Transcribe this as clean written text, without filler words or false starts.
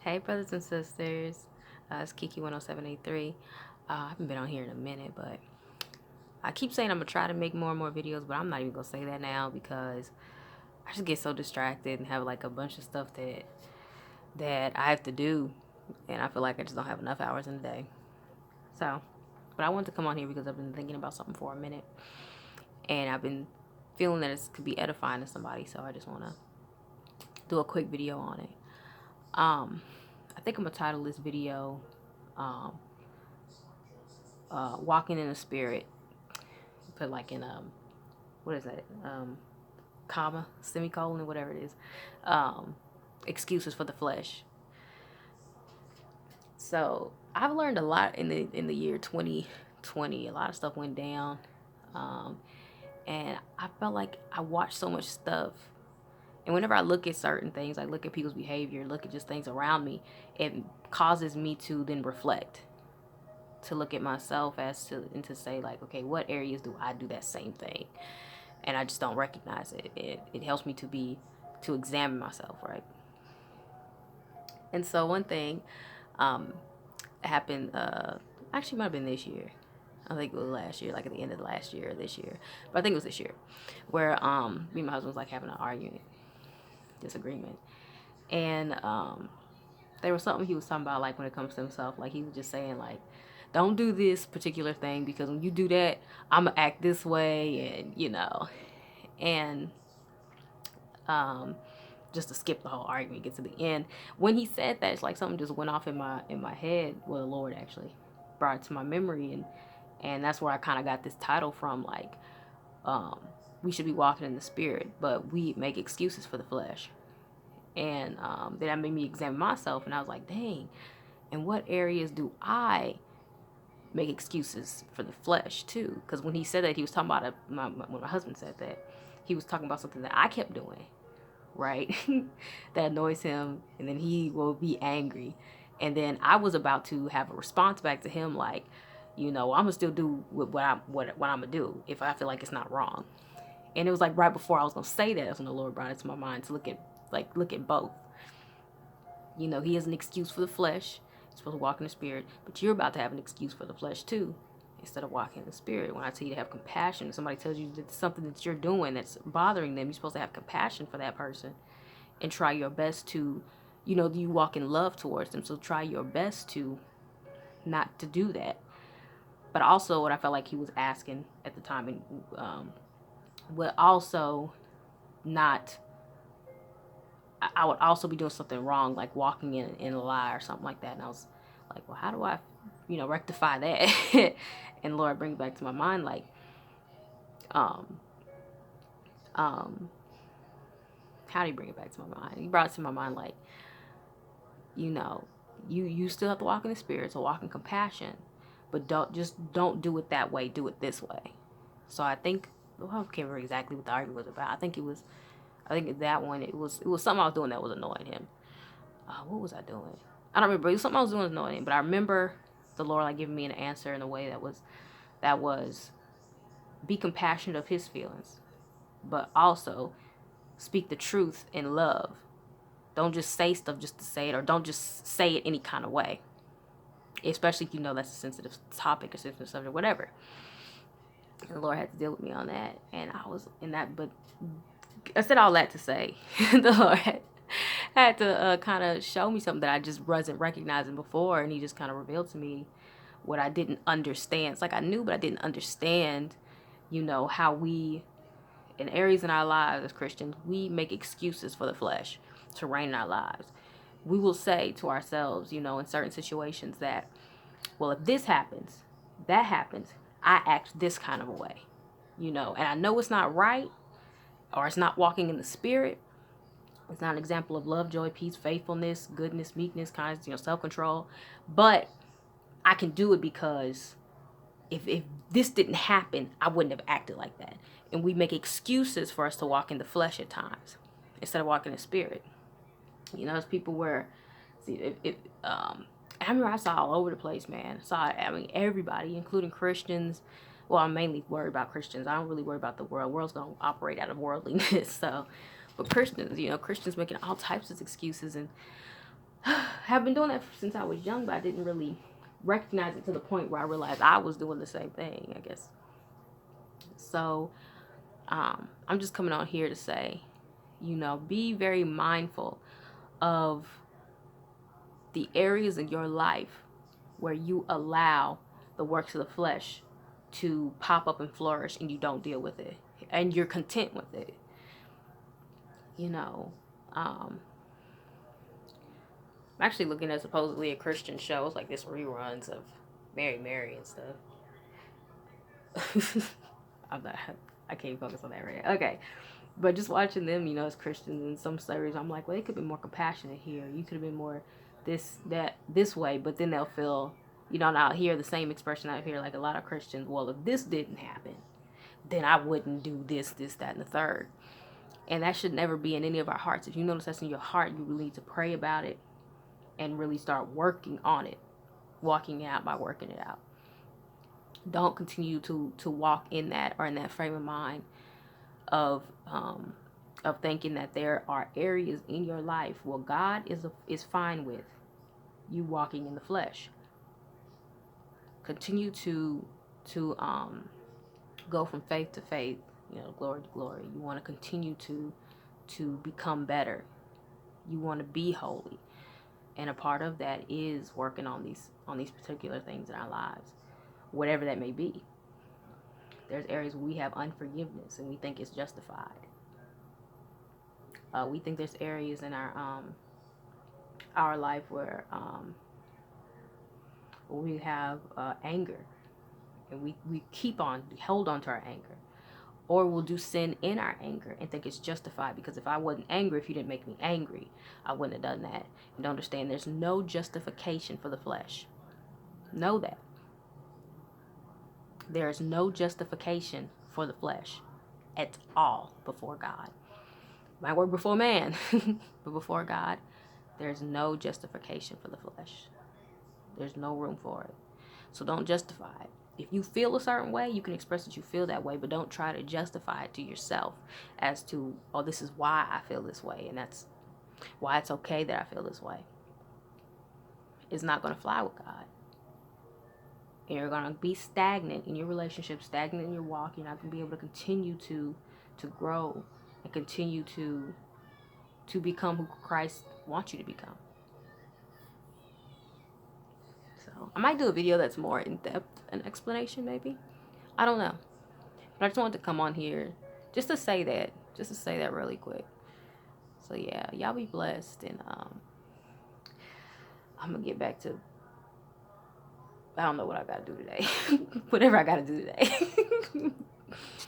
Hey, brothers and sisters. It's Kiki 10783. I haven't been on here in a minute, but I keep saying I'm going to try to make more and more videos, but I'm not even going to say that now because I just get so distracted and have like a bunch of stuff that I have to do, and I feel like I just don't have enough hours in a day. So, but I wanted to come on here because I've been thinking about something for a minute, and I've been feeling that it could be edifying to somebody, so I just want to do a quick video on it. I think I'm going to title this video um, Walking in the Spirit. Put like in what is that, comma, semicolon, whatever it is, um, excuses for the flesh. So I've learned a lot in the year 2020. A lot of stuff went down, um, and I felt like I watched so much stuff. And whenever I look at certain things, I look at people's behavior, look at just things around me, it causes me to then reflect, to look at myself as to and to say like, okay, what areas do I do that same thing? And I just don't recognize it. It helps me to examine myself, right? And so one thing um, happened. Actually, might have been this year. I think it was last year, like at the end of the last year or this year, but I think it was this year, where me and my husband was like having an argument, disagreement, and there was something he was talking about, like when it comes to himself, like he was just saying like, don't do this particular thing because when you do that, I'm gonna act this way, and and um, just to skip the whole argument, get to the end. When he said that, it's like something just went off in my head. Well, the Lord actually brought it to my memory, and that's where I kind of got this title from. Like, um, we should be walking in the Spirit, but we make excuses for the flesh. And then that made me examine myself, and I was like, dang, in what areas do I make excuses for the flesh too? Because when he said that, he was talking about when my husband said that, he was talking about something that I kept doing, right? That annoys him, and then he will be angry. And then I was about to have a response back to him, like, I'm gonna still do what I'm gonna do if I feel like it's not wrong. And it was like right before I was gonna say that, that's when the Lord brought it to my mind to look at both. He has an excuse for the flesh. You're supposed to walk in the Spirit, but you're about to have an excuse for the flesh too. Instead of walking in the Spirit, when I tell you to have compassion, if somebody tells you that something that you're doing that's bothering them, you're supposed to have compassion for that person and try your best to, you walk in love towards them. So try your best to not to do that. But also, what I felt like he was asking at the time, and would also not, I would also be doing something wrong, like walking in a lie or something like that. And I was like, well, how do I, rectify that? And Lord bring it back to my mind, like, um, um, how do you bring it back to my mind? He brought it to my mind, like, you know, you still have to walk in the Spirit, so walk in compassion, but don't do it that way. Do it this way. So I think, well, I can't remember exactly what the argument was about. I think that one, it was something I was doing that was annoying him. What was I doing? I don't remember. It was something I was doing that was annoying him, but I remember the Lord like giving me an answer in a way that was be compassionate of His feelings, but also speak the truth in love. Don't just say stuff just to say it, or don't just say it any kind of way, especially if you know that's a sensitive topic or sensitive subject, whatever. And the Lord had to deal with me on that, and I was in that. But I said all that to say, the Lord had to kind of show me something that I just wasn't recognizing before, and He just kind of revealed to me what I didn't understand. It's like I knew, but I didn't understand. How we, in areas in our lives as Christians, we make excuses for the flesh to reign in our lives. We will say to ourselves, in certain situations that, well, if this happens, that happens, I act this kind of a way, and I know it's not right, or it's not walking in the Spirit. It's not an example of love, joy, peace, faithfulness, goodness, meekness, kindness, self-control. But I can do it because if this didn't happen, I wouldn't have acted like that. And we make excuses for us to walk in the flesh at times instead of walking in the Spirit. There's people where, see, I remember I saw all over the place, man. Everybody, including Christians. Well, I'm mainly worried about Christians. I don't really worry about the world. The world's gonna operate out of worldliness. So, but Christians, Christians making all types of excuses, and have been doing that since I was young, but I didn't really recognize it to the point where I realized I was doing the same thing, I guess. So I'm just coming on here to say, be very mindful of the areas in your life where you allow the works of the flesh to pop up and flourish and you don't deal with it and you're content with it. I'm actually looking at supposedly a Christian show. It's like this reruns of Mary and stuff. I'm not, I can't focus on that right now. Okay. But just watching them, as Christians in some stories, I'm like, well, they could be more compassionate here. You could have been more this way. But then they'll feel, and I'll hear the same expression out here, like a lot of Christians, well, if this didn't happen, then I wouldn't do this, that, and the third. And that should never be in any of our hearts. If you notice that's in your heart, you really need to pray about it and really start working on it, walking it out by working it out. Don't continue to walk in that or in that frame of mind of thinking that there are areas in your life where God is fine with you walking in the flesh. Continue to go from faith to faith, glory to glory. You want to continue to become better. You want to be holy, and a part of that is working on these particular things in our lives, whatever that may be. There's areas where we have unforgiveness and we think it's justified. We think there's areas in our life where we have anger, and we hold on to our anger, or we'll do sin in our anger and think it's justified because if I wasn't angry, if you didn't make me angry, I wouldn't have done that. And understand there's no justification for the flesh. Know that. There is no justification for the flesh at all before God. My word before man, but before God, there's no justification for the flesh. There's no room for it. So don't justify it. If you feel a certain way, you can express that you feel that way, but don't try to justify it to yourself as to, oh, this is why I feel this way, and that's why it's okay that I feel this way. It's not going to fly with God. And you're going to be stagnant in your relationship, stagnant in your walk. You're not going to be able to continue to grow and continue to become who Christ wants you to become. So I might do a video that's more in depth, an explanation maybe. I don't know. But I just wanted to come on here just to say that really quick. So yeah, y'all be blessed, and I'm gonna get back to, I don't know what I gotta do today. Whatever I gotta do today.